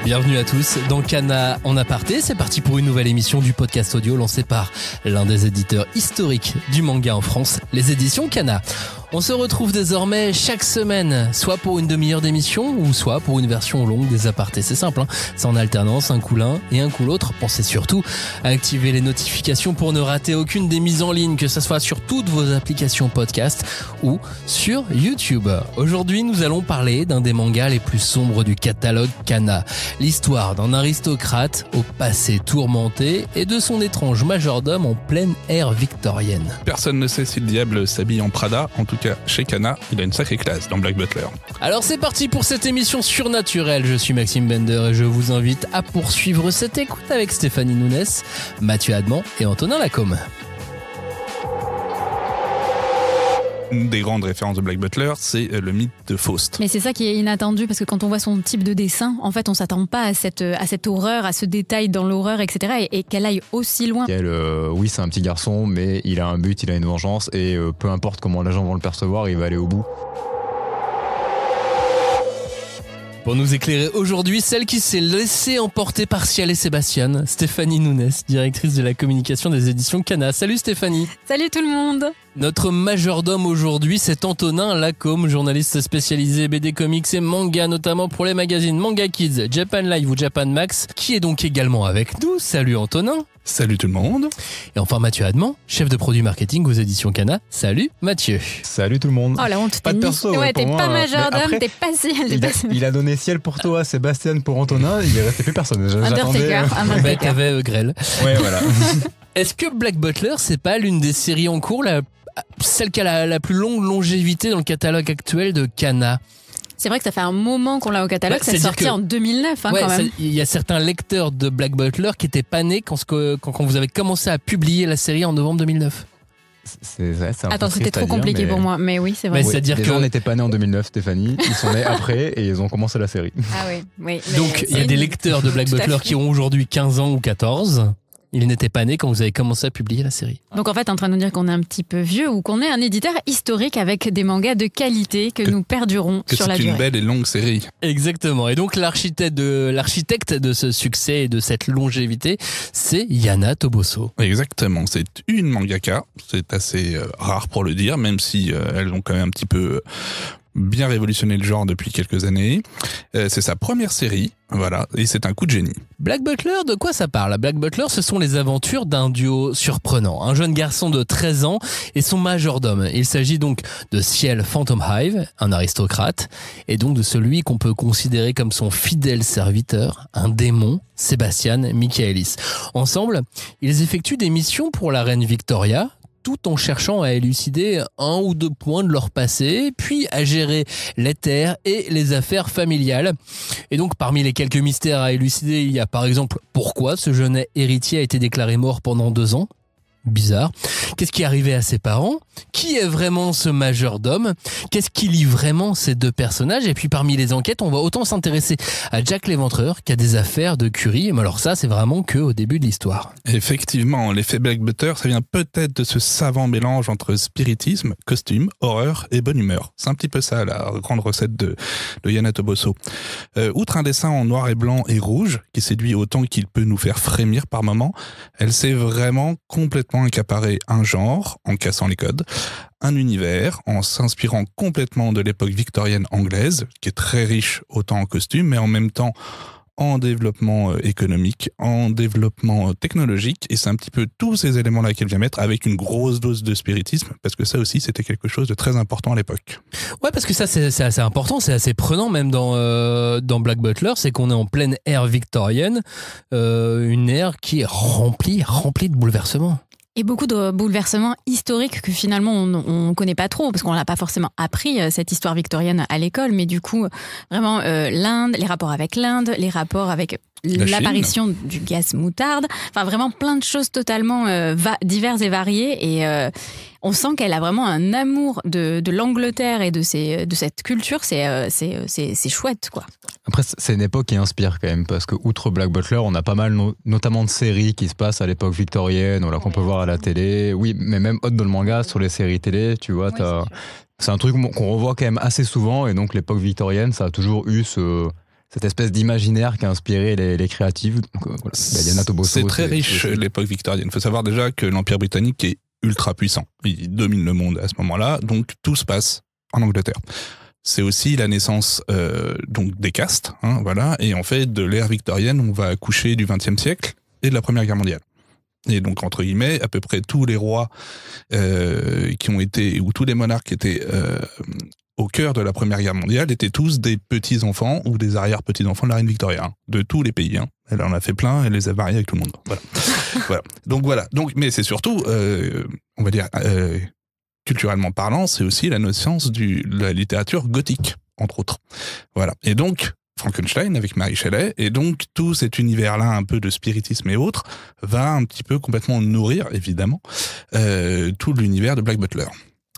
Bienvenue à tous dans Kana en aparté. C'est parti pour une nouvelle émission du podcast audio lancé par l'un des éditeurs historiques du manga en France, les éditions Kana. On se retrouve désormais chaque semaine, soit pour une demi-heure d'émission ou soit pour une version longue des apartés. C'est simple, c'est en alternance, un coup l'un et un coup l'autre. Pensez surtout à activer les notifications pour ne rater aucune des mises en ligne, que ce soit sur toutes vos applications podcast ou sur YouTube. Aujourd'hui, nous allons parler d'un des mangas les plus sombres du catalogue Kana. L'histoire d'un aristocrate au passé tourmenté et de son étrange majordome en pleine ère victorienne. Personne ne sait si le diable s'habille en Prada, en tout cas chez Kana, il a une sacrée classe dans Black Butler. Alors c'est parti pour cette émission surnaturelle, je suis Maxime Bender et je vous invite à poursuivre cette écoute avec Stéphanie Nounès, Mathieu Adman et Antonin Lacombe. Une des grandes références de Black Butler, c'est le mythe de Faust. Mais c'est ça qui est inattendu, parce que quand on voit son type de dessin, en fait, on s'attend pas à cette horreur, à ce détail dans l'horreur, etc. Et qu'elle aille aussi loin. Oui, c'est un petit garçon, mais il a un but, il a une vengeance, et peu importe comment les gens vont le percevoir, il va aller au bout. Pour nous éclairer aujourd'hui, celle qui s'est laissée emporter par Ciel et Sébastien, Stéphanie Nounès, directrice de la communication des éditions Kana. Salut Stéphanie. Salut tout le monde. Notre majordome aujourd'hui, c'est Antonin Lacombe, journaliste spécialisé BD comics et manga, notamment pour les magazines Manga Kids, Japan Live ou Japan Max, qui est donc également avec nous. Salut Antonin. Salut tout le monde. Et enfin Mathieu Adman, chef de produit marketing aux éditions Kana. Salut Mathieu. Salut tout le monde. Oh la honte, pas de perso, ouais, pour t'es moi, pas majordome, après, t'es pas Ciel. Il a donné Ciel pour toi, Sébastien pour Antonin, il est resté plus personne. Bah, t'avais Grêle. Ouais, voilà. Est-ce que Black Butler, c'est pas l'une des séries en cours, celle qui a la plus longue longévité dans le catalogue actuel de Kana? C'est vrai que ça fait un moment qu'on l'a au catalogue, ça est sorti en 2009 quand même. Il y a certains lecteurs de Black Butler qui n'étaient pas nés quand vous avez commencé à publier la série en novembre 2009. Attends, c'était trop compliqué pour moi, mais oui, c'est vrai. Oui, c'est-à-dire que on n'était pas nés en 2009, Stéphanie. Ils sont nés après et ils ont commencé la série. Ah oui. Donc il y a des lecteurs de Black Butler qui ont aujourd'hui 15 ans ou 14. Ils n'étaient pas nés quand vous avez commencé à publier la série. Donc en fait, en train de nous dire qu'on est un petit peu vieux ou qu'on est un éditeur historique avec des mangas de qualité que nous perdurons sur la durée. C'est une belle et longue série. Exactement. Et donc l'architecte de ce succès et de cette longévité, c'est Yana Toboso. Exactement. C'est une mangaka. C'est assez rare pour le dire, même si elles ont quand même un petit peu bien révolutionné le genre depuis quelques années. C'est sa première série, voilà, et c'est un coup de génie. Black Butler, de quoi ça parle? Black Butler, ce sont les aventures d'un duo surprenant. Un jeune garçon de 13 ans et son majordome. Il s'agit donc de Ciel Phantom Hive, un aristocrate, et donc de celui qu'on peut considérer comme son fidèle serviteur, un démon, Sébastien Michaelis. Ensemble, ils effectuent des missions pour la reine Victoria, tout en cherchant à élucider un ou deux points de leur passé, puis à gérer les terres et les affaires familiales. Et donc, parmi les quelques mystères à élucider, il y a par exemple pourquoi ce jeune héritier a été déclaré mort pendant 2 ans. Bizarre. Qu'est-ce qui est arrivé à ses parents? Qui est vraiment ce majordome? Qu'est-ce qui lie vraiment ces deux personnages? Et puis parmi les enquêtes, on va autant s'intéresser à Jack l'Éventreur qu'à des affaires de Curie. Mais alors ça, c'est vraiment que au début de l'histoire. Effectivement, l'effet Black Butler, ça vient peut-être de ce savant mélange entre spiritisme, costume, horreur et bonne humeur. C'est un petit peu ça, la grande recette de Yana Toboso. Outre un dessin en noir et blanc et rouge, qui séduit autant qu'il peut nous faire frémir par moments, elle s'est vraiment complètement accaparer un genre en cassant les codes, un univers en s'inspirant complètement de l'époque victorienne anglaise, qui est très riche autant en costumes, mais en même temps en développement économique, en développement technologique, et c'est un petit peu tous ces éléments-là qu'elle vient mettre avec une grosse dose de spiritisme, parce que ça aussi c'était quelque chose de très important à l'époque. Ouais, parce que ça c'est assez important, c'est assez prenant même dans Black Butler, c'est qu'on est en pleine ère victorienne, une ère qui est remplie de bouleversements. Et beaucoup de bouleversements historiques que finalement on connaît pas trop, parce qu'on l'a pas forcément appris, cette histoire victorienne à l'école, mais du coup, vraiment l'Inde, les rapports avec l'Inde, les rapports avec l'apparition du gaz moutarde, enfin vraiment plein de choses totalement diverses et variées, et on sent qu'elle a vraiment un amour de l'Angleterre et de cette culture, c'est chouette, quoi. Après, c'est une époque qui inspire quand même, parce que outre Black Butler, on a pas mal notamment de séries qui se passent à l'époque victorienne, qu'on peut voir à la télé, oui, mais même autre dans le manga, sur les séries télé, tu vois, c'est un truc qu'on revoit quand même assez souvent, et donc l'époque victorienne, ça a toujours eu cette espèce d'imaginaire qui a inspiré les créatives. Donc, voilà. Yana Toboso, c'est très riche l'époque victorienne. Il faut savoir déjà que l'Empire britannique est ultra puissant. Il domine le monde à ce moment-là, donc tout se passe en Angleterre. C'est aussi la naissance donc des castes, hein, voilà. Et en fait, de l'ère victorienne, on va accoucher du XXe siècle et de la Première Guerre mondiale. Et donc, entre guillemets, à peu près tous les rois qui ont été, ou tous les monarques qui étaient au cœur de la Première Guerre mondiale étaient tous des petits-enfants ou des arrière-petits-enfants de la reine Victoria, hein, de tous les pays. Hein. Elle en a fait plein, elle les a mariés avec tout le monde. Voilà. Voilà. Donc, mais c'est surtout, on va dire, culturellement parlant, c'est aussi la naissance de la littérature gothique, entre autres. Voilà. Et donc, Frankenstein avec Mary Shelley, et donc tout cet univers-là, un peu de spiritisme et autres, va un petit peu complètement nourrir, évidemment, tout l'univers de Black Butler.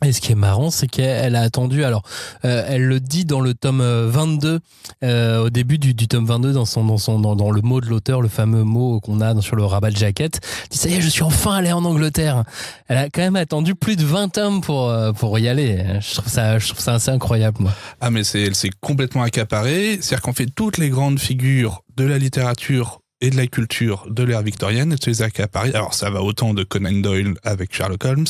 Et ce qui est marrant, c'est qu'elle a attendu, alors elle le dit dans le tome 22, au début du tome 22, dans le mot de l'auteur, le fameux mot qu'on a sur le rabat de jaquette, elle dit ça y est, je suis enfin allée en Angleterre. Elle a quand même attendu plus de 20 tomes pour y aller. Je trouve ça assez incroyable, moi. Ah, mais elle s'est complètement accaparée, c'est-à-dire qu'en fait toutes les grandes figures de la littérature et de la culture de l'ère victorienne, elle se les a accaparées. Alors ça va autant de Conan Doyle avec Sherlock Holmes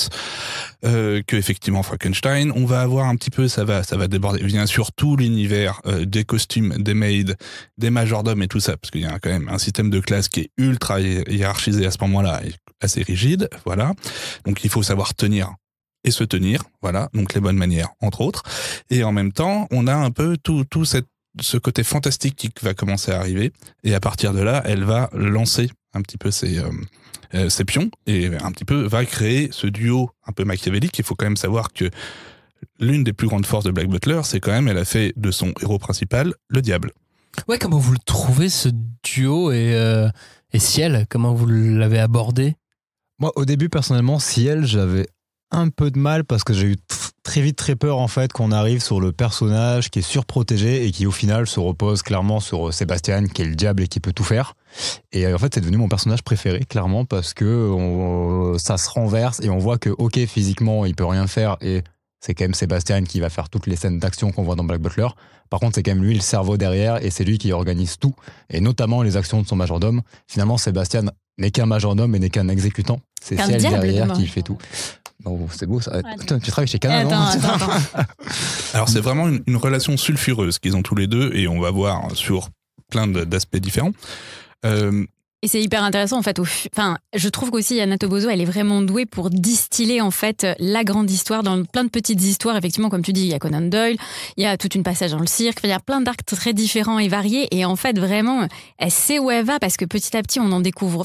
que effectivement Frankenstein. On va avoir un petit peu, ça va déborder bien sûr tout l'univers des costumes, des maids, des majordomes et tout ça, parce qu'il y a quand même un système de classe qui est ultra hiérarchisé à ce moment-là, et assez rigide, voilà. Donc il faut savoir tenir et se tenir, voilà, donc les bonnes manières entre autres. Et en même temps, on a un peu tout ce côté fantastique qui va commencer à arriver, et à partir de là, elle va lancer un petit peu ses pions, et un petit peu va créer ce duo un peu machiavélique. Il faut quand même savoir que l'une des plus grandes forces de Black Butler, c'est quand même, elle a fait de son héros principal le diable. Ouais, comment vous le trouvez, ce duo, et Ciel, comment vous l'avez abordé? Moi, au début, personnellement, Ciel, j'avais un peu de mal parce que j'ai eu très vite très peur en fait qu'on arrive sur le personnage qui est surprotégé et qui au final se repose clairement sur Sébastien qui est le diable et qui peut tout faire. Et en fait c'est devenu mon personnage préféré clairement parce que ça se renverse et on voit que ok physiquement il peut rien faire et c'est quand même Sébastien qui va faire toutes les scènes d'action qu'on voit dans Black Butler. Par contre c'est quand même lui le cerveau derrière et c'est lui qui organise tout et notamment les actions de son majordome. Finalement Sébastien n'est qu'un majordome et n'est qu'un exécutant. C'est Ciel derrière qui fait tout. Oh, c'est beau ça. Attends, tu travailles chez Canal, Attends. Alors c'est vraiment une relation sulfureuse qu'ils ont tous les deux et on va voir sur plein d'aspects différents. Et c'est hyper intéressant en fait. Je trouve qu'aussi Yana Toboso, elle est vraiment douée pour distiller en fait la grande histoire dans plein de petites histoires. Effectivement, comme tu dis, il y a Conan Doyle, il y a toute une passage dans le cirque, il y a plein d'arcs très différents et variés. Et en fait, vraiment, elle sait où elle va parce que petit à petit, on en découvre.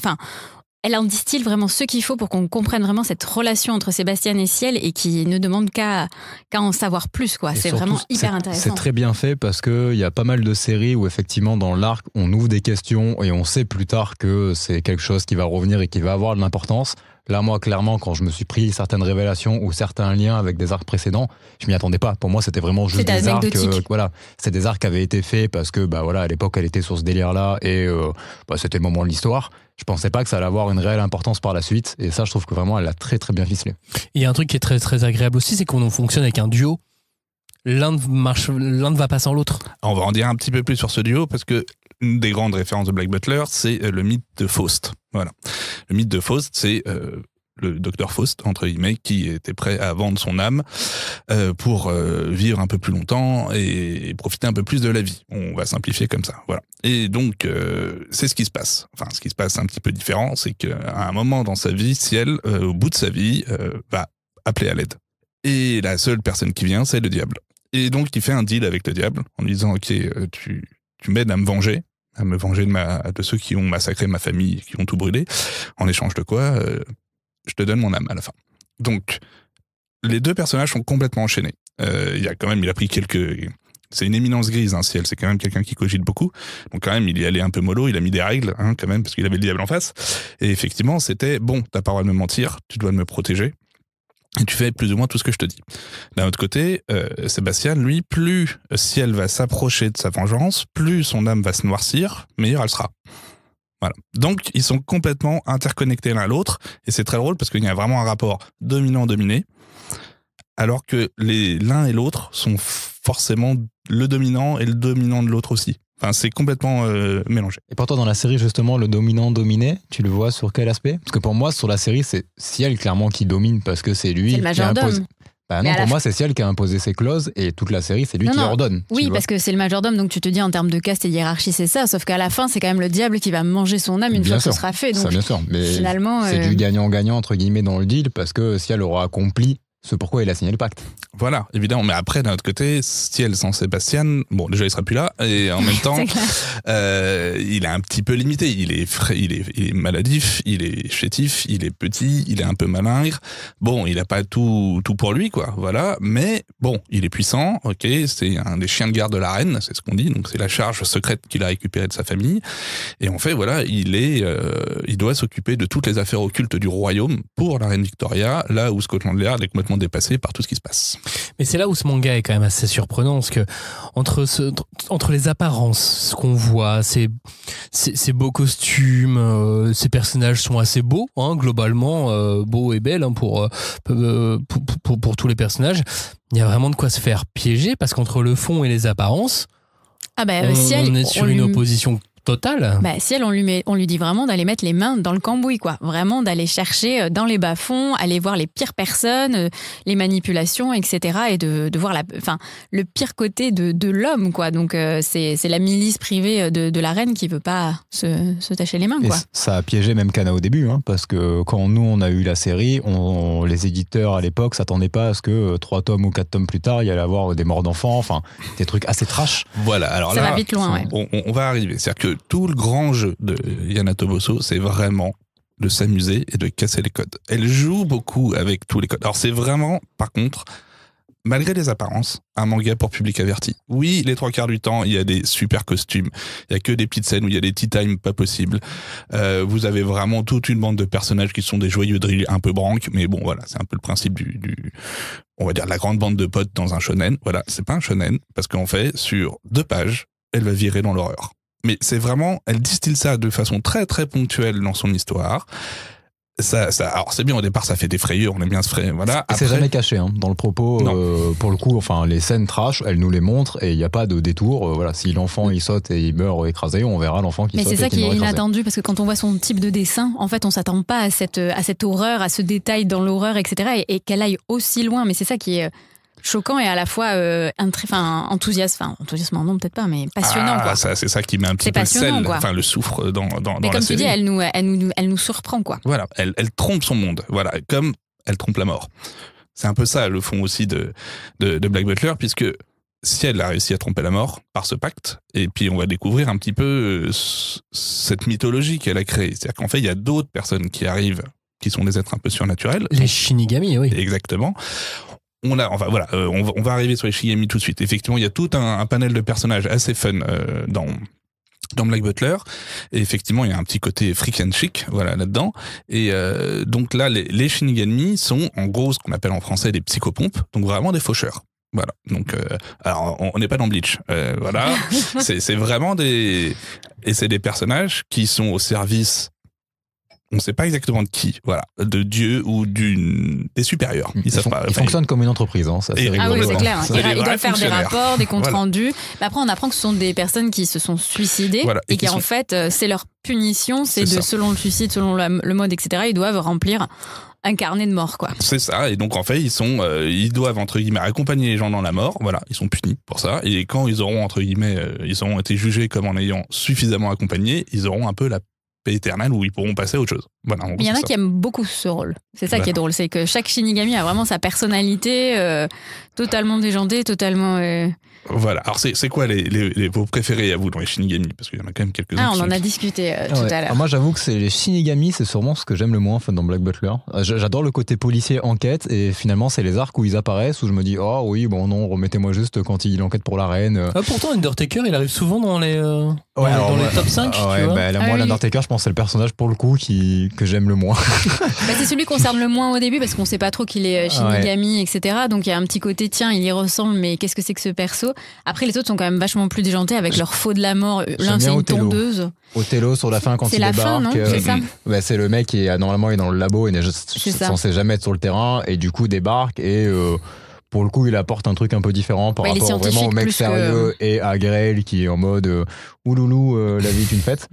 Elle en distille vraiment ce qu'il faut pour qu'on comprenne vraiment cette relation entre Sébastien et Ciel et qui ne demande qu'à en savoir plus, quoi. C'est vraiment hyper intéressant. C'est très bien fait parce qu'il y a pas mal de séries où effectivement dans l'arc on ouvre des questions et on sait plus tard que c'est quelque chose qui va revenir et qui va avoir de l'importance. Là, moi, clairement, quand je me suis pris certaines révélations ou certains liens avec des arcs précédents, je m'y attendais pas. Pour moi, c'était vraiment juste des arcs. C'est des arcs qui avaient été faits parce que, à l'époque, elle était sur ce délire-là et c'était le moment de l'histoire. Je pensais pas que ça allait avoir une réelle importance par la suite. Et ça, je trouve que vraiment, elle l'a très, très bien ficelé. Il y a un truc qui est très, très agréable aussi, c'est qu'on fonctionne avec un duo. L'un ne va pas sans l'autre. On va en dire un petit peu plus sur ce duo parce que une des grandes références de Black Butler, c'est le mythe de Faust. Voilà. Le mythe de Faust, c'est le docteur Faust, entre guillemets, qui était prêt à vendre son âme pour vivre un peu plus longtemps et profiter un peu plus de la vie. On va simplifier comme ça. Voilà. Et donc, c'est ce qui se passe. Enfin, ce qui se passe un petit peu différent, c'est qu'à un moment dans sa vie, Ciel, au bout de sa vie, va appeler à l'aide. Et la seule personne qui vient, c'est le diable. Et donc, il fait un deal avec le diable en lui disant « Ok, tu m'aides à me venger de ceux qui ont massacré ma famille, qui ont tout brûlé, en échange de quoi je te donne mon âme à la fin. » Donc, les deux personnages sont complètement enchaînés. Il a pris quelques... C'est une éminence grise, hein, Ciel, c'est quand même quelqu'un qui cogite beaucoup. Donc quand même, il y allait un peu mollo, il a mis des règles, hein, quand même, parce qu'il avait le diable en face. Et effectivement, c'était, bon, t'as pas le droit de me mentir, tu dois me protéger. Et tu fais plus ou moins tout ce que je te dis. D'un autre côté, Sébastien, lui, plus Ciel va s'approcher de sa vengeance, plus son âme va se noircir, meilleure elle sera. Voilà. Donc, ils sont complètement interconnectés l'un à l'autre, et c'est très drôle parce qu'il y a vraiment un rapport dominant-dominé, alors que l'un et l'autre sont forcément le dominant et le dominant de l'autre aussi. Enfin, c'est complètement mélangé. Et pour toi, dans la série, justement, le dominant-dominé, tu le vois sur quel aspect? Parce que pour moi, sur la série, c'est Ciel clairement qui domine parce que c'est lui C'est le qui majordome. impose. Bah non, pour moi, c'est Ciel qui a imposé ses clauses et toute la série, c'est lui qui ordonne. Oui, parce que c'est le majordome, donc tu te dis en termes de caste et de hiérarchie, c'est ça. Sauf qu'à la fin, c'est quand même le diable qui va manger son âme une fois que ce sera fait. Donc ça, bien sûr. Mais finalement, c'est du gagnant-gagnant, entre guillemets, dans le deal parce que Ciel aura accompli ce pourquoi il a signé le pacte. Voilà, évidemment. Mais après, d'un autre côté, Ciel sans Sébastien, bon, déjà, il sera plus là. Et en même temps, il est un petit peu limité. Il est maladif, il est chétif, il est petit, il est un peu malingre. Bon, il a pas tout pour lui, quoi. Voilà. Mais bon, il est puissant. Ok, c'est un des chiens de garde de la reine, c'est ce qu'on dit. Donc, c'est la charge secrète qu'il a récupérée de sa famille. Et en fait, voilà, il doit s'occuper de toutes les affaires occultes du royaume pour la reine Victoria, là où Scotland Yard est complètement dépassé par tout ce qui se passe. Mais c'est là où ce manga est quand même assez surprenant, parce que entre les apparences, ce qu'on voit, ces beaux costumes, ces personnages sont assez beaux, hein, globalement, beaux et belles, hein, pour tous les personnages. Il y a vraiment de quoi se faire piéger, parce qu'entre le fond et les apparences, on est sur une opposition totale. Bah, Ciel, on lui dit vraiment d'aller mettre les mains dans le cambouis, quoi. Vraiment d'aller chercher dans les bas-fonds, aller voir les pires personnes, les manipulations, etc. Et de voir le pire côté de l'homme, quoi. Donc, c'est la milice privée de la reine qui veut pas se tacher les mains, quoi. Et ça a piégé même Kana au début, hein, parce que quand nous, on a eu la série, les éditeurs à l'époque s'attendaient pas à ce que 3 tomes ou 4 tomes plus tard, il y allait avoir des morts d'enfants, enfin, des trucs assez trash. Voilà, alors ça là, va vite loin, ouais. on va arriver. C'est-à-dire que tout le grand jeu de Yana Toboso, c'est vraiment de s'amuser et de casser les codes. Elle joue beaucoup avec tous les codes. Alors c'est vraiment, par contre, malgré les apparences, un manga pour public averti. Oui, les 3/4 du temps, il y a des super costumes. Il y a que des petites scènes où il y a des tea time pas possibles. Vous avez vraiment toute une bande de personnages qui sont des joyeux drills un peu branques, mais bon, voilà, c'est un peu le principe on va dire, de la grande bande de potes dans un shonen. Voilà, c'est pas un shonen, parce qu'en fait, sur 2 pages, elle va virer dans l'horreur. Mais c'est vraiment, elle distille ça de façon très très ponctuelle dans son histoire. Alors c'est bien, au départ ça fait des frayeurs, on aime bien se frayer, voilà. Après, c'est jamais caché, hein, dans le propos, pour le coup, enfin les scènes trash, elle nous les montre et il n'y a pas de détour. Voilà, si l'enfant il saute et il meurt écrasé, on verra l'enfant qui saute. Mais c'est ça qui est écrasé. inattendu, parce que quand on voit son type de dessin, en fait on s'attend pas à cette horreur, à ce détail dans l'horreur, etc. Et qu'elle aille aussi loin, mais c'est ça qui est choquant et à la fois enthousiasmant, non peut-être pas, mais passionnant, quoi. C'est ça qui met un petit peu le sel, le soufre dans mais la série. Mais comme tu dis, elle nous surprend, quoi. Voilà, elle trompe son monde, voilà, comme elle trompe la mort. C'est un peu ça le fond aussi de Black Butler, puisque si elle a réussi à tromper la mort par ce pacte, et puis on va découvrir un petit peu cette mythologie qu'elle a créée. C'est-à-dire qu'en fait, il y a d'autres personnes qui arrivent, qui sont des êtres un peu surnaturels. Les Shinigami, oui. Exactement. On va arriver sur les Shinigami tout de suite. Effectivement, il y a tout un panel de personnages assez fun dans Black Butler. Et effectivement, il y a un petit côté freak and chic, voilà, là-dedans. Et donc là, les Shinigami sont en gros ce qu'on appelle en français des psychopompes, donc vraiment des faucheurs. Voilà. Donc, alors, on n'est pas dans Bleach. Voilà. C'est vraiment c'est des personnages qui sont au service. On ne sait pas exactement de qui, voilà, de Dieu ou des supérieurs. Ils fonctionnent comme une entreprise, hein, ça, c'est rigolo. Ah oui, c'est clair. Ils doivent faire des rapports, des comptes rendus. Mais après, on apprend que ce sont des personnes qui se sont suicidées, voilà, et qui en fait, c'est leur punition, selon le suicide, selon le mode, etc., ils doivent remplir un carnet de mort, quoi. C'est ça, et donc en fait, ils doivent, entre guillemets, accompagner les gens dans la mort, voilà, ils sont punis pour ça, et quand ils auront, entre guillemets, ils auront été jugés comme en ayant suffisamment accompagné, ils auront un peu la paix éternelle où ils pourront passer à autre chose. Voilà, il y en a qui aiment beaucoup ce rôle. C'est ça qui est drôle, c'est que chaque Shinigami a vraiment sa personnalité totalement déjantée, totalement... Voilà. Alors c'est quoi vos préférés à vous dans les Shinigami? Parce qu'il y en a quand même quelques-uns. On en a discuté tout à l'heure. Alors moi j'avoue que les Shinigami, c'est sûrement ce que j'aime le moins, en fait, dans Black Butler. J'adore le côté policier enquête, et finalement c'est les arcs où ils apparaissent où je me dis oh oui bon non, remettez-moi juste quand il enquête pour la reine. Pourtant Undertaker il arrive souvent dans les les top 5. Moi l'Undertaker je pense que c'est le personnage pour le coup que j'aime le moins. C'est celui qui concerne le moins au début parce qu'on sait pas trop qu'il est Shinigami, etc. Donc il y a un petit côté tiens il y ressemble mais qu'est-ce que c'est que ce perso. Après, les autres sont quand même vachement plus déjantés avec leur faux de la mort. L'un, c'est une tondeuse. Othello, sur la fin, quand il débarque. C'est la fin, non? C'est ça. C'est le mec qui, normalement, est dans le labo, il n'est censé jamais être sur le terrain, et du coup, débarque, et pour le coup, il apporte un truc un peu différent par rapport vraiment au mec sérieux et à Grell qui est en mode ouloulou, la vie est une fête.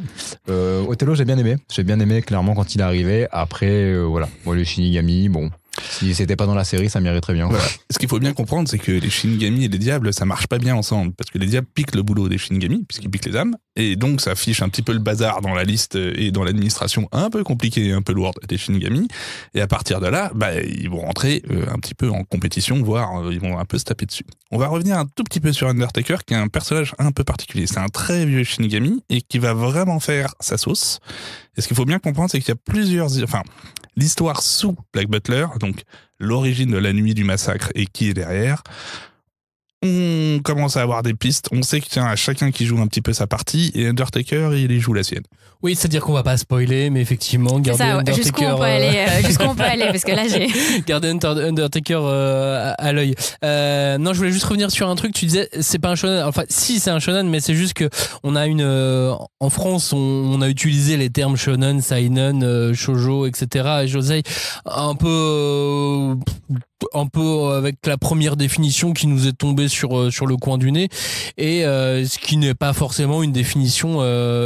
Othello, j'ai bien aimé clairement quand il est arrivé. Après, voilà, moi les Shinigami, bon. Si c'était pas dans la série, ça m'irait très bien. Voilà. Ce qu'il faut bien comprendre, c'est que les Shinigami et les diables, ça marche pas bien ensemble. Parce que les diables piquent le boulot des Shinigami, puisqu'ils piquent les âmes. Et donc, ça affiche un petit peu le bazar dans la liste et dans l'administration un peu compliquée et un peu lourde des Shinigami. Et à partir de là, ils vont rentrer un petit peu en compétition, voire ils vont un peu se taper dessus. On va revenir un tout petit peu sur Undertaker, qui est un personnage un peu particulier. C'est un très vieux Shinigami et qui va vraiment faire sa sauce. Et ce qu'il faut bien comprendre, c'est qu'il y a plusieurs... l'histoire sous Black Butler, donc l'origine de la nuit du massacre et qui est derrière, on commence à avoir des pistes. On sait qu'il y a chacun qui joue un petit peu sa partie et Undertaker, il y joue la sienne. Oui, c'est-à-dire qu'on va pas spoiler, mais effectivement, garder Undertaker... Jusqu'où on peut aller, parce que là, j'ai... Garder Undertaker à l'œil. Non, je voulais juste revenir sur un truc. Tu disais, c'est pas un shonen. Enfin, si, c'est un shonen, mais c'est juste que on a en France, on a utilisé les termes shonen, seinen, shoujo, etc. Et josei un peu avec la première définition qui nous est tombée sur le coin du nez, et ce qui n'est pas forcément une définition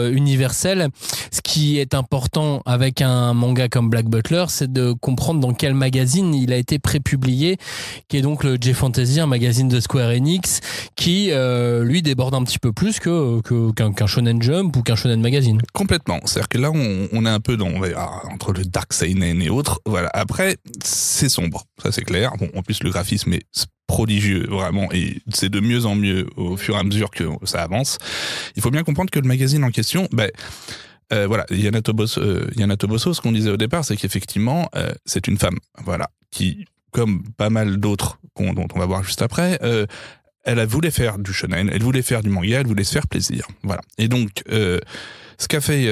universelle. Ce qui est important avec un manga comme Black Butler, c'est de comprendre dans quel magazine il a été prépublié, qui est donc le J-Fantasy, un magazine de Square Enix, qui lui déborde un petit peu plus qu'un Shonen Jump ou qu'un Shonen Magazine. Complètement. C'est-à-dire que là, on est un peu entre le Dark Seinen et autres. Voilà. Après, c'est sombre, ça c'est clair. Bon, en plus, le graphisme est prodigieux, vraiment, et c'est de mieux en mieux au fur et à mesure que ça avance. Il faut bien comprendre que le magazine en question, voilà, Yana Toboso, ce qu'on disait au départ, c'est qu'effectivement, c'est une femme, voilà, qui, comme pas mal d'autres dont on va voir juste après, elle voulait faire du shonen, elle voulait faire du manga, elle voulait se faire plaisir, voilà. Et donc, ce qu'a fait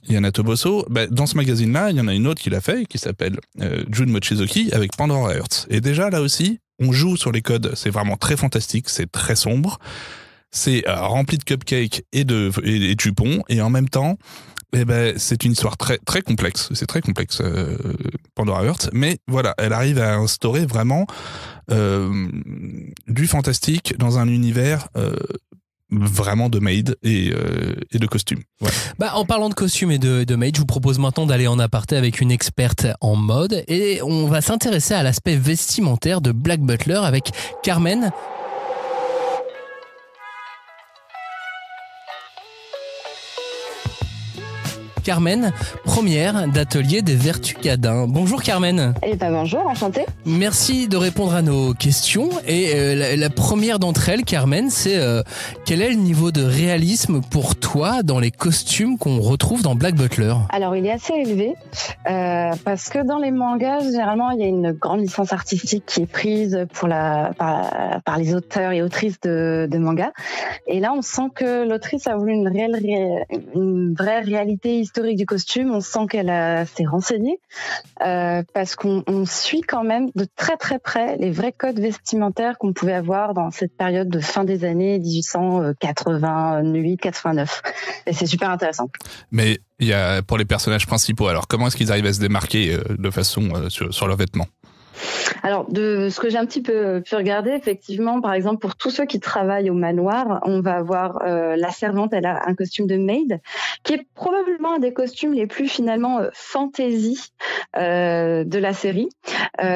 Yana Toboso, dans ce magazine-là, il y en a une autre qui l'a fait, qui s'appelle Jun Mochizuki, avec Pandora Hearts. Et déjà, là aussi, on joue sur les codes, c'est vraiment très fantastique, c'est très sombre, c'est rempli de cupcakes et de jupons, et en même temps, c'est une histoire très, très complexe. C'est très complexe, Pandora Hearts, mais voilà, elle arrive à instaurer vraiment du fantastique dans un univers vraiment de maid et de costumes. Ouais. En parlant de costumes et de maid, je vous propose maintenant d'aller en aparté avec une experte en mode, et on va s'intéresser à l'aspect vestimentaire de Black Butler avec Carmen. Carmen, première d'Atelier des Vertucadins. Bonjour Carmen. Bonjour, enchantée. Merci de répondre à nos questions. Et la première d'entre elles, Carmen, c'est quel est le niveau de réalisme pour toi dans les costumes qu'on retrouve dans Black Butler ? Alors, il est assez élevé parce que dans les mangas, généralement, il y a une grande licence artistique qui est prise par les auteurs et autrices de mangas. Et là, on sent que l'autrice a voulu une vraie réalité historique du costume. On sent qu'elle s'est renseignée parce qu'on suit quand même de très très près les vrais codes vestimentaires qu'on pouvait avoir dans cette période de fin des années 1888-89. Et c'est super intéressant. Mais il y a pour les personnages principaux, alors comment est-ce qu'ils arrivent à se démarquer de façon sur leurs vêtements ? Alors, de ce que j'ai un petit peu pu regarder, effectivement, par exemple, pour tous ceux qui travaillent au manoir, on va avoir la servante, elle a un costume de maid, qui est probablement un des costumes les plus finalement fantasy de la série,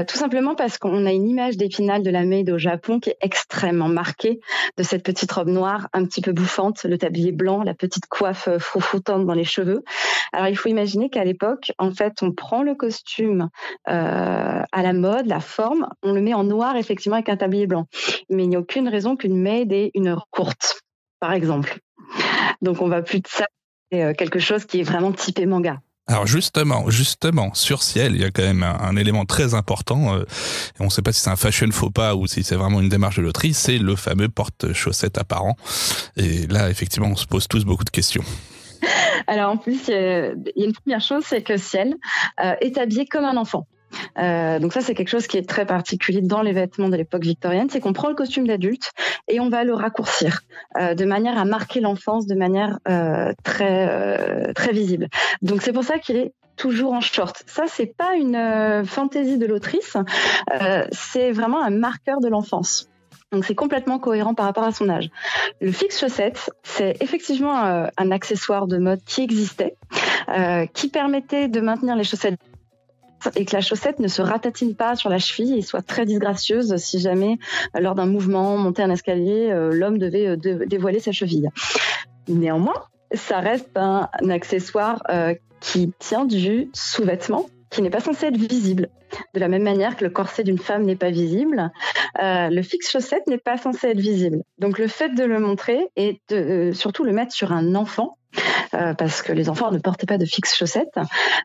tout simplement parce qu'on a une image d'Épinal de la maid au Japon qui est extrêmement marquée, de cette petite robe noire un petit peu bouffante, le tablier blanc, la petite coiffe froufroutante dans les cheveux. Alors, il faut imaginer qu'à l'époque, en fait, on prend le costume à la mode, la forme, on le met en noir effectivement avec un tablier blanc. Mais il n'y a aucune raison qu'une maid ait une heure courte, par exemple. Donc on va plus de ça, c'est quelque chose qui est vraiment typé manga. Alors justement, sur Ciel, il y a quand même un élément très important, et on ne sait pas si c'est un fashion faux pas ou si c'est vraiment une démarche de l'autrice, c'est le fameux porte-chaussettes apparent. Et là, effectivement, on se pose tous beaucoup de questions. Alors en plus, il y a une première chose, c'est que Ciel est habillé comme un enfant. Donc ça, c'est quelque chose qui est très particulier dans les vêtements de l'époque victorienne, c'est qu'on prend le costume d'adulte et on va le raccourcir de manière à marquer l'enfance de manière très visible. Donc c'est pour ça qu'il est toujours en short. Ça, c'est pas une fantaisie de l'autrice, c'est vraiment un marqueur de l'enfance. Donc c'est complètement cohérent par rapport à son âge. Le fixe chaussette, c'est effectivement un accessoire de mode qui existait, qui permettait de maintenir les chaussettes et que la chaussette ne se ratatine pas sur la cheville et soit très disgracieuse si jamais, lors d'un mouvement, monter un escalier, l'homme devait dévoiler sa cheville. Néanmoins, ça reste un accessoire qui tient du sous-vêtement, qui n'est pas censé être visible. De la même manière que le corset d'une femme n'est pas visible, le fixe chaussette n'est pas censé être visible. Donc le fait de le montrer et de surtout le mettre sur un enfant, parce que les enfants ne portaient pas de fixe chaussette,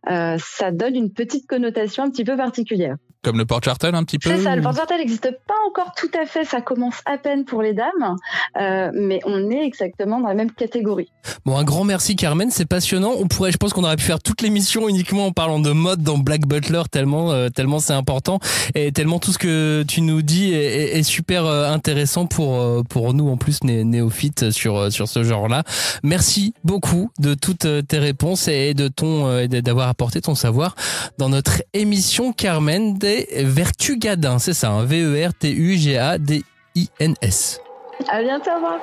ça donne une petite connotation un petit peu particulière. Comme le porte-chartel un petit peu. C'est ça, le porte-chartel n'existe pas encore tout à fait, ça commence à peine pour les dames, mais on est exactement dans la même catégorie. Bon, un grand merci Carmen, c'est passionnant. Je pense qu'on aurait pu faire toute l'émission uniquement en parlant de mode dans Black Butler, tellement c'est important et tellement tout ce que tu nous dis est super intéressant pour nous en plus néophytes sur ce genre-là. Merci beaucoup de toutes tes réponses et d'avoir apporté ton savoir dans notre émission, Carmen, des Vertugadins, c'est ça, hein, Vertugadins. À bientôt, au revoir.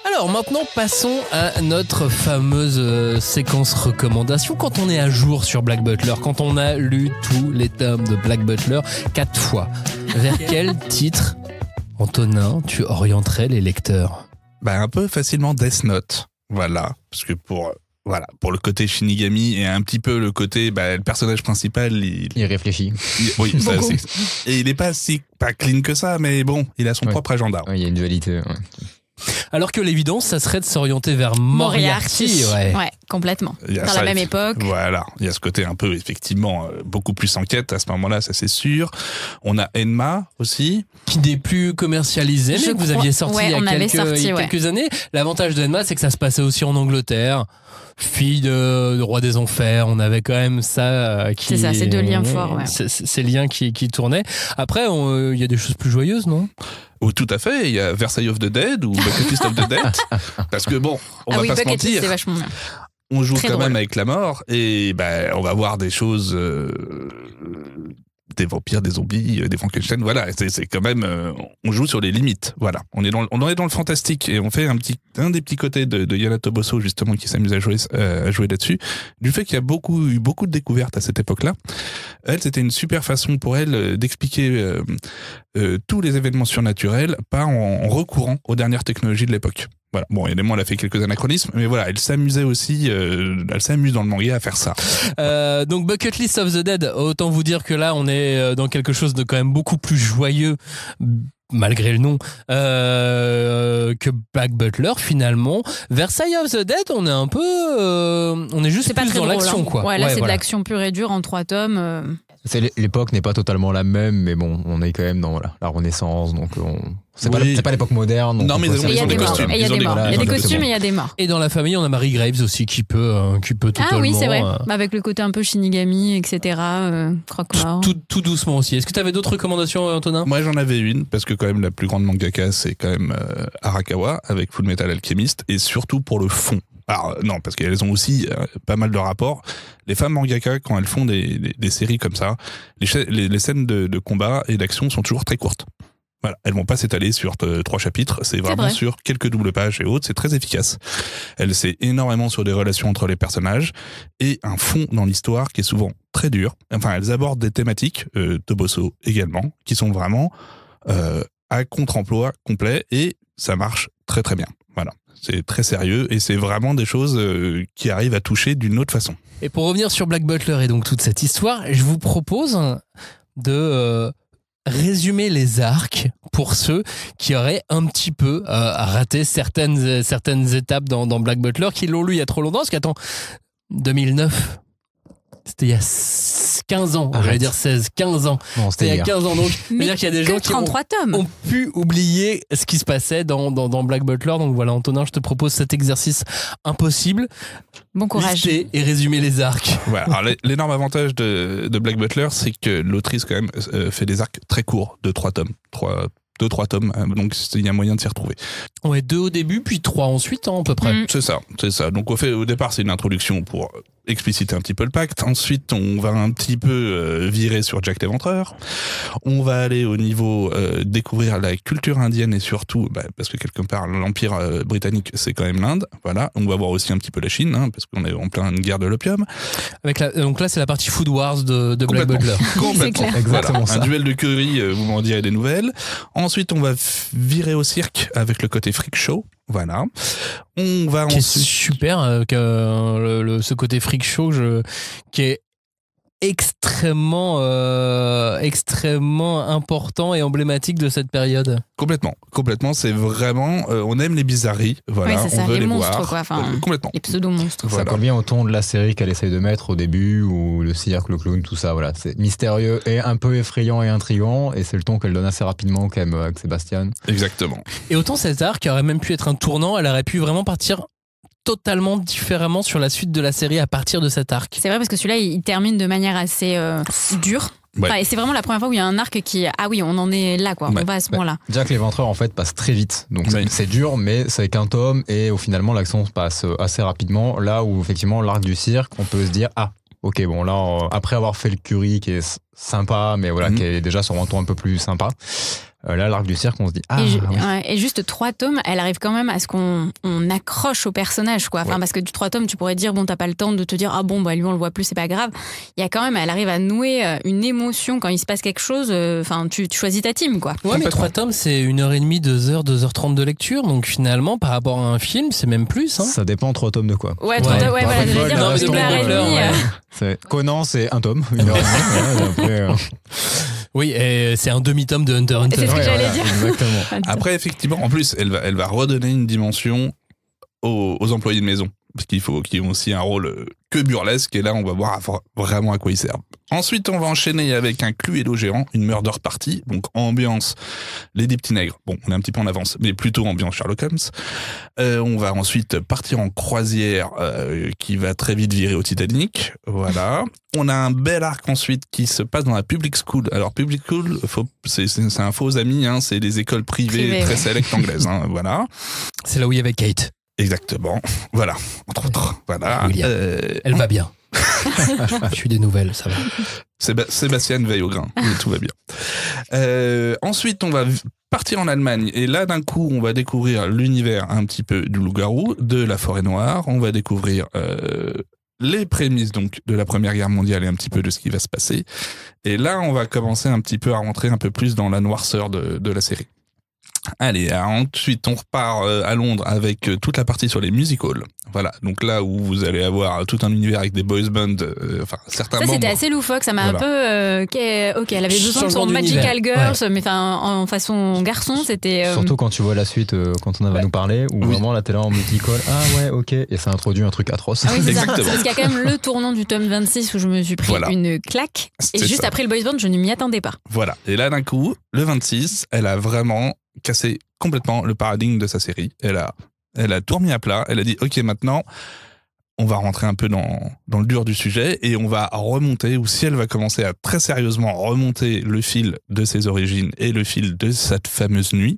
Alors maintenant, passons à notre fameuse séquence recommandation. Quand on est à jour sur Black Butler, quand on a lu tous les tomes de Black Butler 4 fois, vers quel titre, Antonin, tu orienterais les lecteurs? Un peu facilement Death Note. Voilà. Parce que pour le côté Shinigami et un petit peu le côté, le personnage principal, il réfléchit. Oui, ça, et il n'est pas clean que ça, mais bon, il a son propre agenda. Il y a une dualité. Ouais. Alors que l'évidence, ça serait de s'orienter vers Moriarty. Ouais, complètement. Dans la même époque. Voilà, il y a ce côté un peu, effectivement, beaucoup plus enquête à ce moment-là, ça c'est sûr. On a Enma aussi. Qui n'est plus commercialisé, mais que vous aviez sorti il y a quelques années. L'avantage de Enma, c'est que ça se passait aussi en Angleterre. Fille de roi des enfers, on avait quand même ça qui... C'est ça, c'est deux liens forts. Ouais. Ces liens qui tournaient. Après, il y a des choses plus joyeuses, non ? Oh, tout à fait, il y a Versailles of the Dead ou Bucket List of the Dead. Parce que bon, on va pas se mentir. C'est vachement bien. On joue très quand même avec la mort et on va voir des choses... des vampires, des zombies, des Frankenstein, voilà, c'est quand même, on joue sur les limites, voilà. On est dans le fantastique et on fait un des petits côtés de Yana Toboso justement qui s'amuse à jouer là-dessus, du fait qu'il y a eu beaucoup de découvertes à cette époque-là. Elle, c'était une super façon pour elle d'expliquer tous les événements surnaturels, pas en recourant aux dernières technologies de l'époque. Voilà. Bon, évidemment, elle a fait quelques anachronismes, mais voilà, elle s'amusait aussi, elle s'amuse dans le manga à faire ça. Donc, Bucket List of the Dead, autant vous dire que là, on est dans quelque chose de quand même beaucoup plus joyeux, malgré le nom, que Black Butler, finalement. Versailles of the Dead, on est un peu, on est juste plus dans l'action, quoi. Ouais, là, c'est de l'action pure et dure en 3 tomes. L'époque n'est pas totalement la même, mais bon, on est quand même dans la Renaissance, donc c'est pas l'époque moderne. Non, mais ils ont des costumes. Il y a des morts. Il y a des costumes et il y a des morts. Et dans la famille, on a Mary Graves aussi qui peut totalement... Ah oui, c'est vrai. Avec le côté un peu Shinigami, etc. Croque-mort. Tout doucement aussi. Est-ce que tu avais d'autres recommandations, Antonin ? Moi, j'en avais une, parce que quand même, la plus grande mangaka, c'est quand même Arakawa, avec Full Metal Alchemist, et surtout pour le fond. Alors non, parce qu'elles ont aussi pas mal de rapports. Les femmes mangaka, quand elles font des séries comme ça, les scènes de combat et d'action sont toujours très courtes. Voilà, elles vont pas s'étaler sur 3 chapitres, c'est vraiment sur quelques doubles pages et autres, c'est très efficace. Elle s'est énormément sur des relations entre les personnages et un fond dans l'histoire qui est souvent très dur. Enfin, elles abordent des thématiques, Toboso également, qui sont vraiment à contre-emploi complet et ça marche très très bien. Voilà. C'est très sérieux et c'est vraiment des choses qui arrivent à toucher d'une autre façon. Et pour revenir sur Black Butler et donc toute cette histoire, je vous propose de résumer les arcs pour ceux qui auraient un petit peu raté certaines étapes dans Black Butler, qui l'ont lu il y a trop longtemps, parce qu'attends, 2009, C'était il y a 15 ans, j'allais dire 16, 15 ans. Non, C'était il y a 15 ans, donc c'est-à-dire qu'il y a des gens qui 33 tomes. ont pu oublier ce qui se passait dans Black Butler. Donc voilà, Antonin, je te propose cet exercice impossible. Bon courage. Lister et résumer les arcs. Voilà. Alors, l'énorme avantage de Black Butler, c'est que l'autrice quand même fait des arcs très courts de 3 tomes. 2-3 tomes, donc il y a moyen de s'y retrouver. Ouais, 2 au début, puis 3 ensuite, hein, à peu près. C'est ça. Donc au départ, c'est une introduction pour expliciter un petit peu le pacte. Ensuite, on va un petit peu virer sur Jack l'Éventreur. On va aller au niveau découvrir la culture indienne et surtout, parce que quelque part, l'Empire britannique, c'est quand même l'Inde. Voilà. On va voir aussi un petit peu la Chine, hein, parce qu'on est en pleine guerre de l'opium. Donc là, c'est la partie Food Wars de Black Butler. Complètement. Exactement voilà. ça. Un duel de curry, vous m'en direz des nouvelles. Ensuite, on va virer au cirque avec le côté freak show. Voilà. On va Qui ensuite... est super, ce côté freak show qui est extrêmement important et emblématique de cette période. Complètement, c'est vraiment on aime les bizarreries, voilà, c'est ça, on veut les les monstres, voir. quoi, enfin, complètement. Les pseudo-monstres. Ça colle bien au ton de la série qu'elle essaye de mettre au début, où le cirque, le clown, tout ça, voilà. C'est mystérieux et un peu effrayant et intriguant, et c'est le ton qu'elle donne assez rapidement quand même avec Sébastien. Exactement. Et autant cet arc aurait même pu être un tournant, elle aurait pu vraiment partir totalement différemment sur la suite de la série à partir de cet arc. C'est vrai parce que celui-là, il termine de manière assez dure. Ouais. Enfin, et c'est vraiment la première fois où il y a un arc qui... Ah oui, on en est là, quoi. Ouais. On va à ce point-là. Jack l'Éventreur, en fait, passe très vite. Donc, Ouais. c'est dur, mais c'est qu'un tome, et finalement, l'action se passe assez rapidement. Là où, effectivement, l'arc du cirque, on peut se dire, ok, bon, là, après avoir fait le curry qui est sympa, mais voilà, qui est déjà sur un ton un peu plus sympa. Là, l'arc du cirque, on se dit, oui. Et juste 3 tomes, elle arrive quand même à ce qu'on accroche au personnage, quoi. Enfin, parce que du 3 tomes, tu pourrais dire, bon, t'as pas le temps de te dire, lui, on le voit plus, c'est pas grave. Il y a quand même, elle arrive à nouer une émotion quand il se passe quelque chose. Enfin, tu choisis ta team, quoi. Ouais, mais 3 tomes, c'est 1h30, 2h, 2h30 de lecture. Donc finalement, par rapport à un film, c'est même plus. Hein. Ça dépend, 3 tomes de quoi. Ouais, 3 tomes, voilà, je veux dire, non, mais une de heure et Butler, demie. ouais. Conan, c'est un tome, 1h30. Après, Oui, et c'est un demi-tome de Hunter x Hunter. C'est ce que j'allais dire. Exactement. Après, effectivement, en plus, elle va redonner une dimension aux employés de maison. Parce qu'ils ont aussi un rôle que burlesque, et là, on va voir vraiment à quoi ils servent. Ensuite, on va enchaîner avec un Cluedo géant, une murder party, donc ambiance les 10 petits nègres. Bon, on est un petit peu en avance, mais plutôt ambiance Sherlock Holmes. On va ensuite partir en croisière, qui va très vite virer au Titanic. Voilà. On a un bel arc ensuite qui se passe dans la public school. Alors, public school, c'est un faux ami, hein, c'est les écoles privées très sélectes anglaises. Hein, voilà. C'est là où il y avait Kate. Exactement. Voilà. Entre autres. Voilà. Elle va bien. Je suis des nouvelles, ça va. Sébastien veille au grain. Tout va bien. Ensuite, on va partir en Allemagne. Et là, d'un coup, on va découvrir l'univers un petit peu du loup-garou, de la forêt noire. On va découvrir les prémices donc de la Première Guerre mondiale et un petit peu de ce qui va se passer. Et là, on va commencer un petit peu à rentrer un peu plus dans la noirceur de la série. Allez, ensuite on repart à Londres avec toute la partie sur les musicals. Voilà, donc là où vous allez avoir tout un univers avec des boys bands, certains membres. Ça c'était assez loufoque, ça m'a un peu... ok, elle avait besoin de son Magical Girls, mais en façon garçon, c'était... Surtout quand tu vois la suite, quand on va nous parler, où vraiment là t'es là en musical, ok, et ça introduit un truc atroce. Ah oui, c'est exactement. ça. Parce qu'il y a quand même le tournant du tome 26 où je me suis pris une claque, et C'est juste ça. après le boys band, je ne m'y attendais pas. Voilà, et là d'un coup, le 26, elle a vraiment cassé complètement le paradigme de sa série. Elle a tout remis à plat. Elle a dit, ok, maintenant, on va rentrer un peu dans le dur du sujet et on va remonter, ou si elle va commencer à très sérieusement remonter le fil de ses origines et le fil de cette fameuse nuit.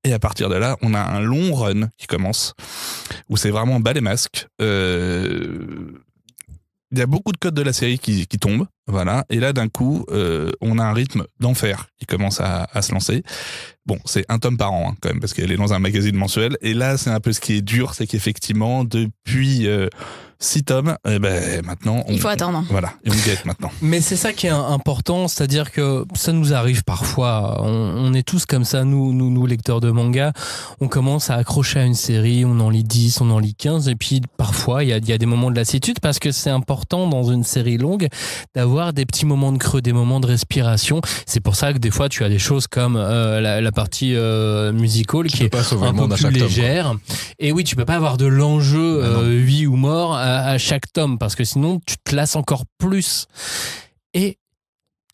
Et à partir de là, on a un long run qui commence, où c'est vraiment bas les masques. Il y a beaucoup de codes de la série qui tombent, voilà. Et là, d'un coup, on a un rythme d'enfer qui commence à se lancer. Bon, c'est un tome par an, hein, quand même, parce qu'elle est dans un magazine mensuel. Et là, c'est un peu ce qui est dur, c'est qu'effectivement, depuis 6 tomes, maintenant... Il faut attendre. Voilà, et on guette maintenant. Mais c'est ça qui est important, c'est-à-dire que ça nous arrive parfois. On est tous comme ça, nous lecteurs de manga. On commence à accrocher à une série, on en lit 10, on en lit 15, et puis parfois, il y a des moments de lassitude, parce que c'est important dans une série longue d'avoir des petits moments de creux, des moments de respiration. C'est pour ça que des fois, tu as des choses comme la partie musical qui est un peu plus légère. Et oui, tu peux pas avoir de l'enjeu vie ou mort à chaque tome, parce que sinon tu te lasses encore plus. Et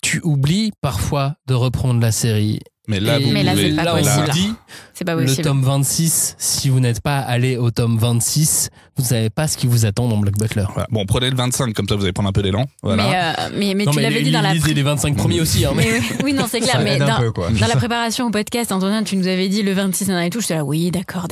tu oublies parfois de reprendre la série. Mais là, on vous dit, c'est pas le possible. tome 26, si vous n'êtes pas allé au tome 26, vous ne savez pas ce qui vous attend dans Black Butler. Voilà. Bon, prenez le 25, comme ça vous allez prendre un peu d'élan. Voilà. Mais tu l'avais dit dans la... Lisez les 25 premiers aussi. Hein, mais... Oui, non, c'est clair. Ça Mais aide un dans, peu, quoi. dans la préparation au podcast, Antonin, tu nous avais dit le 26 et tout. J'étais là, oui, d'accord.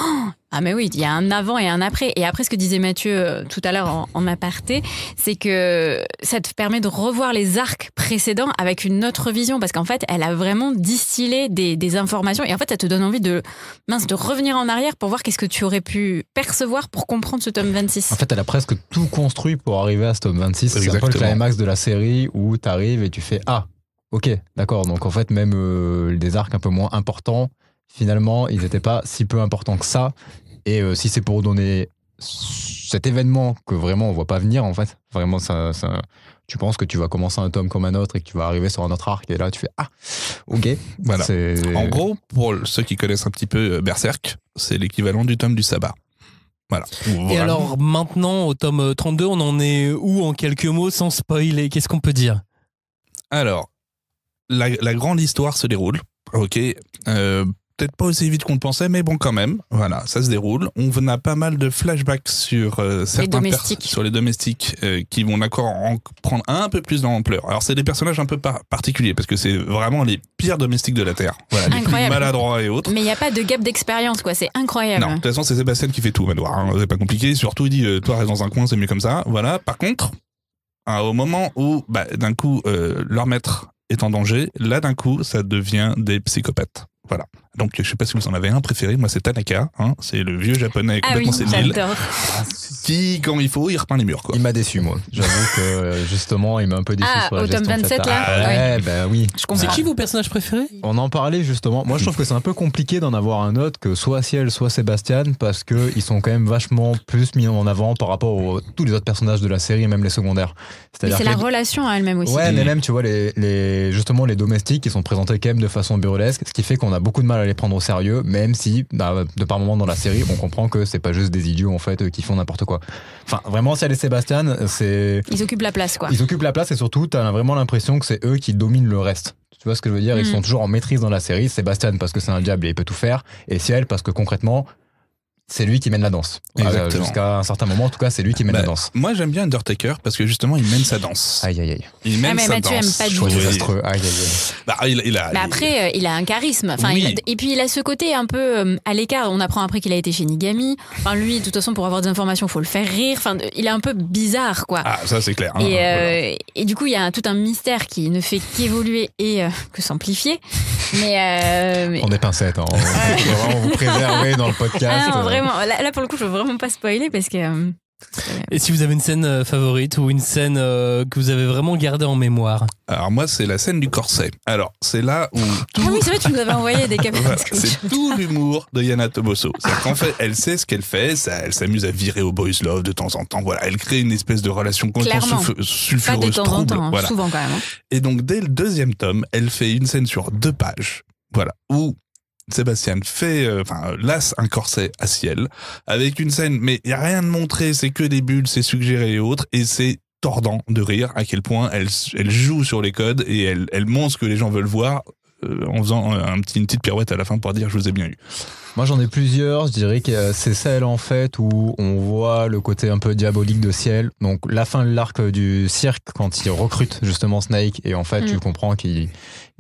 Oh, ah, mais oui, il y a un avant et un après. Et après, ce que disait Mathieu tout à l'heure en aparté, c'est que ça te permet de revoir les arcs précédents avec une autre vision. Parce qu'en fait, elle a vraiment distillé des informations. Et en fait, ça te donne envie de revenir en arrière pour voir qu'est-ce que tu aurais pu percevoir pour comprendre ce tome 26. En fait, elle a presque tout construit pour arriver à ce tome 26. C'est un peu le Exactement. climax de la série où tu arrives et tu fais « Ah, ok, d'accord. » Donc en fait, même des arcs un peu moins importants, finalement, ils n'étaient pas si peu importants que ça. Et si c'est pour donner cet événement que vraiment on voit pas venir, en fait, vraiment, tu penses que tu vas commencer un tome comme un autre et que tu vas arriver sur un autre arc et là tu fais « Ah, ok. » Voilà. C'est... En gros, pour ceux qui connaissent un petit peu Berserk, c'est l'équivalent du tome du sabbat. Voilà. Et alors maintenant, au tome 32, on en est où en quelques mots sans spoiler? Qu'est-ce qu'on peut dire? Alors, la grande histoire se déroule. Ok. Peut-être pas aussi vite qu'on le pensait, mais bon, quand même. Voilà, ça se déroule. On a pas mal de flashbacks sur certains sur les domestiques qui vont d'accord en prendre un peu plus d'ampleur. Alors, c'est des personnages un peu particuliers parce que c'est vraiment les pires domestiques de la Terre. Voilà, les plus maladroits et autres. Mais il n'y a pas de gap d'expérience, quoi. C'est incroyable. Non, de toute façon, c'est Sébastien qui fait tout, Manoir. Hein. C'est pas compliqué. Surtout, il dit toi, reste dans un coin, c'est mieux comme ça. Voilà. Par contre, au moment où, d'un coup, leur maître est en danger, là, d'un coup, ça devient des psychopathes. Voilà. Donc, je sais pas si vous en avez un préféré. Moi, c'est Tanaka. Hein. C'est le vieux japonais complètement sénile. J'adore. Qui, quand il faut, il repeint les murs, quoi. Il m'a déçu, moi. J'avoue que, justement, il m'a un peu déçu sur la au tome gestion 27, là? Ouais, ben oui. C'est qui vos personnages préférés? On en parlait, justement. Moi, je trouve que c'est un peu compliqué d'en avoir un autre que soit Ciel, soit Sébastien, parce qu'ils sont quand même vachement plus mis en avant par rapport à tous les autres personnages de la série, et même les secondaires. Mais c'est la relation à elle-même aussi. Ouais, mais même, tu vois, justement, les domestiques, qui sont présentés quand même de façon burlesque, ce qui fait qu'on a beaucoup de mal à les prendre au sérieux, même si, de par moments dans la série, on comprend que c'est pas juste des idiots, en fait, qui font n'importe quoi. Enfin, vraiment, Ciel et Sébastien, c'est... Ils occupent la place, quoi. Ils occupent la place et surtout, t'as vraiment l'impression que c'est eux qui dominent le reste. Tu vois ce que je veux dire? Ils sont toujours en maîtrise dans la série. Sébastien parce que c'est un diable et il peut tout faire. Et Ciel parce que concrètement, c'est lui qui mène la danse. Jusqu'à un certain moment, en tout cas, c'est lui qui mène la danse. Moi, j'aime bien Undertaker parce que justement, il mène sa danse. Aïe, aïe, aïe. Il mène sa Mathieu danse. aime pas du tout. Désastreux. Aïe, aïe, aïe. Mais après, il a un charisme. Enfin, oui. et puis, il a ce côté un peu à l'écart. On apprend après qu'il a été chez Nigami. Enfin, lui, de toute façon, pour avoir des informations, il faut le faire rire. Enfin, il est un peu bizarre, quoi. Ah, ça, c'est clair. Hein, et du coup, il y a tout un mystère qui ne fait qu'évoluer et que s'amplifier. Mais On est pincettes. Hein. On va vraiment vous préserver dans le podcast. Ah non, vraiment. Là, pour le coup, je veux vraiment pas spoiler parce que... Et si vous avez une scène favorite ou une scène que vous avez vraiment gardée en mémoire? Alors moi, c'est la scène du corset. Alors, c'est là où tout... Ah oui, c'est vrai, tu nous avais envoyé des captures. Voilà, c'est tout l'humour de Yana Toboso. C'est qu'en fait, elle sait ce qu'elle fait, elle s'amuse à virer au boys love de temps en temps. Voilà, elle crée une espèce de relation complètement sulfureuse, pas de temps trouble. en temps, voilà. Souvent quand même. Hein. Et donc, dès le 2e tome, elle fait une scène sur 2 pages, voilà, où Sébastien lasse un corset à Ciel, avec une scène, mais il n'y a rien de montré, c'est que des bulles, c'est suggéré et autres, et c'est tordant de rire à quel point elle joue sur les codes et elle montre ce que les gens veulent voir en faisant une petite pirouette à la fin pour dire je vous ai bien eu. Moi j'en ai plusieurs, je dirais que c'est celle en fait où on voit le côté un peu diabolique de Ciel, donc la fin de l'arc du cirque quand il recrute justement Snake et en fait tu comprends qu'il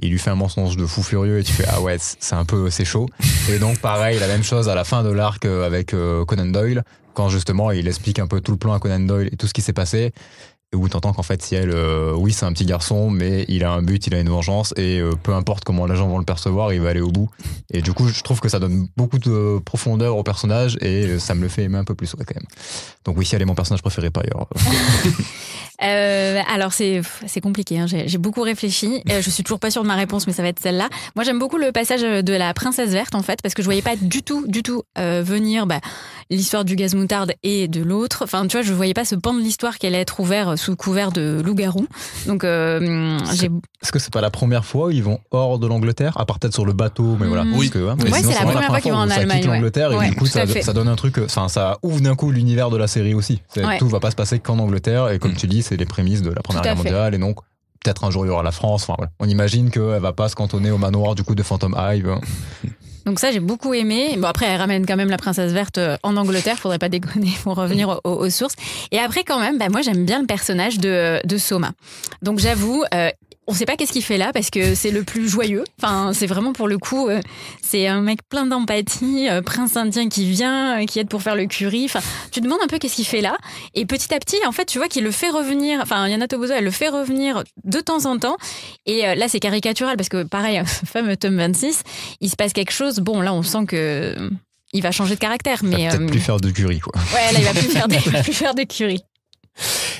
lui fait un mensonge de fou furieux et tu fais ah ouais c'est chaud. Et donc pareil la même chose à la fin de l'arc avec Conan Doyle quand justement il explique un peu tout le plan à Conan Doyle et tout ce qui s'est passé. Où t'entends qu'en fait Ciel, oui c'est un petit garçon mais il a un but, il a une vengeance et peu importe comment les gens vont le percevoir, il va aller au bout. Et du coup je trouve que ça donne beaucoup de profondeur au personnage et ça me le fait aimer un peu plus quand même. Donc oui, Ciel est mon personnage préféré par ailleurs. Alors c'est compliqué, hein. J'ai beaucoup réfléchi. Je suis toujours pas sûre de ma réponse, mais ça va être celle-là. Moi j'aime beaucoup le passage de la princesse verte en fait, parce que je voyais pas du tout venir l'histoire du gaz moutarde et de l'autre. Enfin tu vois, je voyais pas ce pan de l'histoire qui allait être ouvert sous couvert de loup-garou. Donc est-ce que c'est pas la première fois où ils vont hors de l'Angleterre, à part peut-être sur le bateau, mais voilà. Oui. Parce que, Ouais, c'est la première fois qu'ils vont en ça Allemagne. quitte l'Angleterre et Ouais, du coup tout à fait. ça donne un truc, ça ouvre d'un coup l'univers de la série aussi. Ouais. Tout va pas se passer qu'en Angleterre et comme tu dis, c'est les prémices de la Première Tout à Guerre fait. mondiale et donc peut-être un jour il y aura la France. Enfin, voilà. On imagine qu'elle va pas se cantonner au manoir du coup de Phantom Hive. Donc ça, j'ai beaucoup aimé. Bon, après, elle ramène quand même la princesse verte en Angleterre, faudrait pas déconner pour revenir aux sources. Et après, quand même, moi, j'aime bien le personnage de Soma. Donc j'avoue, on sait pas qu'est-ce qu'il fait là, parce que c'est le plus joyeux. Enfin, c'est vraiment pour le coup, c'est un mec plein d'empathie, prince indien qui vient, qui aide pour faire le curry. Enfin, tu te demandes un peu qu'est-ce qu'il fait là. Et petit à petit, en fait, tu vois qu'il le fait revenir. Enfin, Yana Toboso, elle le fait revenir de temps en temps. Et là, c'est caricatural, parce que pareil, ce fameux tome 26, il se passe quelque chose. Bon, là, on sent que il va changer de caractère, Il mais va peut-être plus faire de curry, quoi. ouais, là, il va plus faire de curry.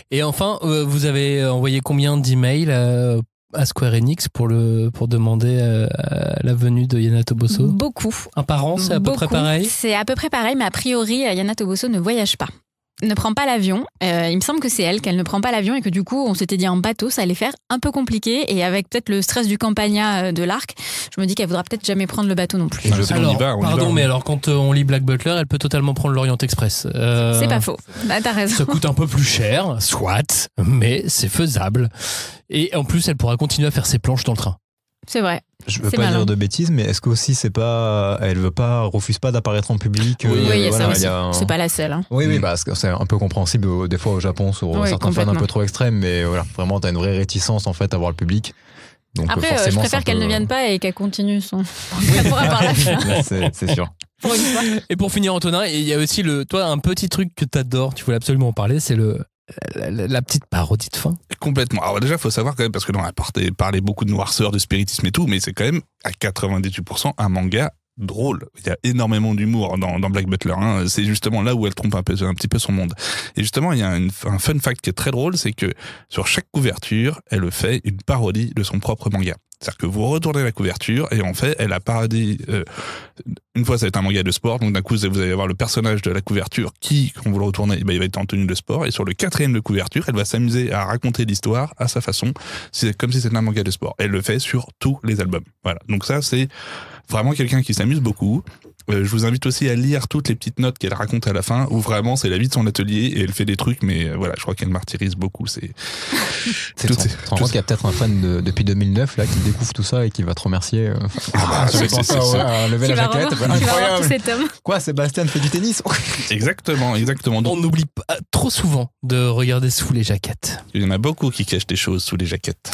Et enfin, vous avez envoyé combien d'emails à Square Enix pour demander la venue de Yana Toboso? Beaucoup. Un par an, c'est à peu près pareil? C'est à peu près pareil, mais a priori, Yana Toboso ne voyage pas. Ne prend pas l'avion. Il me semble que c'est elle qu'elle ne prend pas l'avion et que du coup, on s'était dit en bateau, ça allait faire un peu compliqué. Et avec peut-être le stress du Campagna de l'arc, je me dis qu'elle voudra peut-être jamais prendre le bateau non plus. Alors, on y mais va. alors quand on lit Black Butler, elle peut totalement prendre l'Orient Express. C'est pas faux. Bah, t'as raison. Ça coûte un peu plus cher, soit, mais c'est faisable. Et en plus, elle pourra continuer à faire ses planches dans le train. C'est vrai. Je veux C'est pas malin. dire de bêtises, mais est-ce qu'aussi elle refuse pas d'apparaître en public? Oui, il y a ça aussi. il y a un- C'est pas la seule. Hein. Oui, parce que c'est un peu compréhensible des fois au Japon sur Oui, certains fans un complètement. peu trop extrêmes, mais voilà, vraiment t'as une vraie réticence en fait à voir le public. Donc Après, je forcément, préfère c'est un qu'elle peu- ne vienne pas et qu'elle continue son rapport par la fin. Là, c'est sûr. Pour une fois. Et pour finir, Antonin, il y a aussi un petit truc que t'adores, tu voulais absolument en parler, c'est la petite parodie de fin. Complètement. Alors déjà, faut savoir quand même, parce que là, on a parlé beaucoup de noirceur, de spiritisme et tout, mais c'est quand même à 98% un manga drôle. Il y a énormément d'humour dans Black Butler. Hein. C'est justement là où elle trompe un petit peu son monde. Et justement, il y a un fun fact qui est très drôle, c'est que sur chaque couverture, elle fait une parodie de son propre manga. C'est-à-dire que vous retournez la couverture et en fait, elle a parodie. Une fois, ça va être un manga de sport, donc d'un coup, vous allez avoir le personnage de la couverture qui, quand vous le retournez, il va être en tenue de sport. Et sur le 4e de couverture, elle va s'amuser à raconter l'histoire à sa façon, comme si c'était un manga de sport. Elle le fait sur tous les albums. Voilà. Donc ça, c'est vraiment quelqu'un qui s'amuse beaucoup. Je vous invite aussi à lire toutes les petites notes qu'elle raconte à la fin, où vraiment c'est la vie de son atelier et elle fait des trucs, mais voilà, je crois qu'elle martyrise beaucoup. Tu Tu te rends compte qu'il y a peut-être un fan depuis 2009 là qui découvre tout ça et qui va te remercier. Lever Qui la va jaquette. revoir tous Incroyable. ces tomes. Quoi, Sébastien fait du tennis? Exactement. On Donc, n'oublie pas trop souvent de regarder sous les jaquettes. il y en a beaucoup qui cachent des choses sous les jaquettes.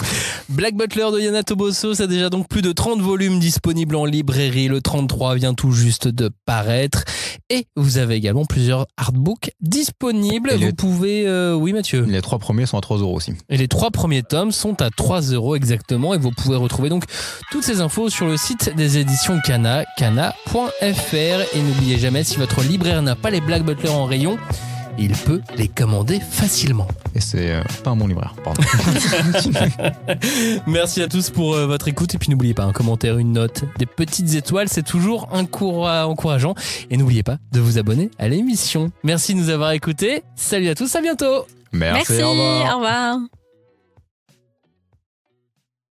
Black Butler de Yana Toboso, ça a déjà donc plus de 30 volumes disponibles en librairie. Le 33 vient tout juste de paraître. Et vous avez également plusieurs artbooks disponibles. Et Vous pouvez... oui, Mathieu. Les 3 premiers sont à 3 € aussi. Et les 3 premiers tomes sont à 3 € exactement. Et vous pouvez retrouver donc toutes ces infos sur le site des éditions Kana, kana.fr. Et n'oubliez jamais, si votre libraire n'a pas les Black Butler en rayon, il peut les commander facilement. Et c'est pas mon libraire, pardon. Merci à tous pour votre écoute. Et puis n'oubliez pas, un commentaire, une note, des petites étoiles, c'est toujours encourageant. Et n'oubliez pas de vous abonner à l'émission. Merci de nous avoir écoutés. Salut à tous, à bientôt. Merci, Merci, au revoir. au revoir.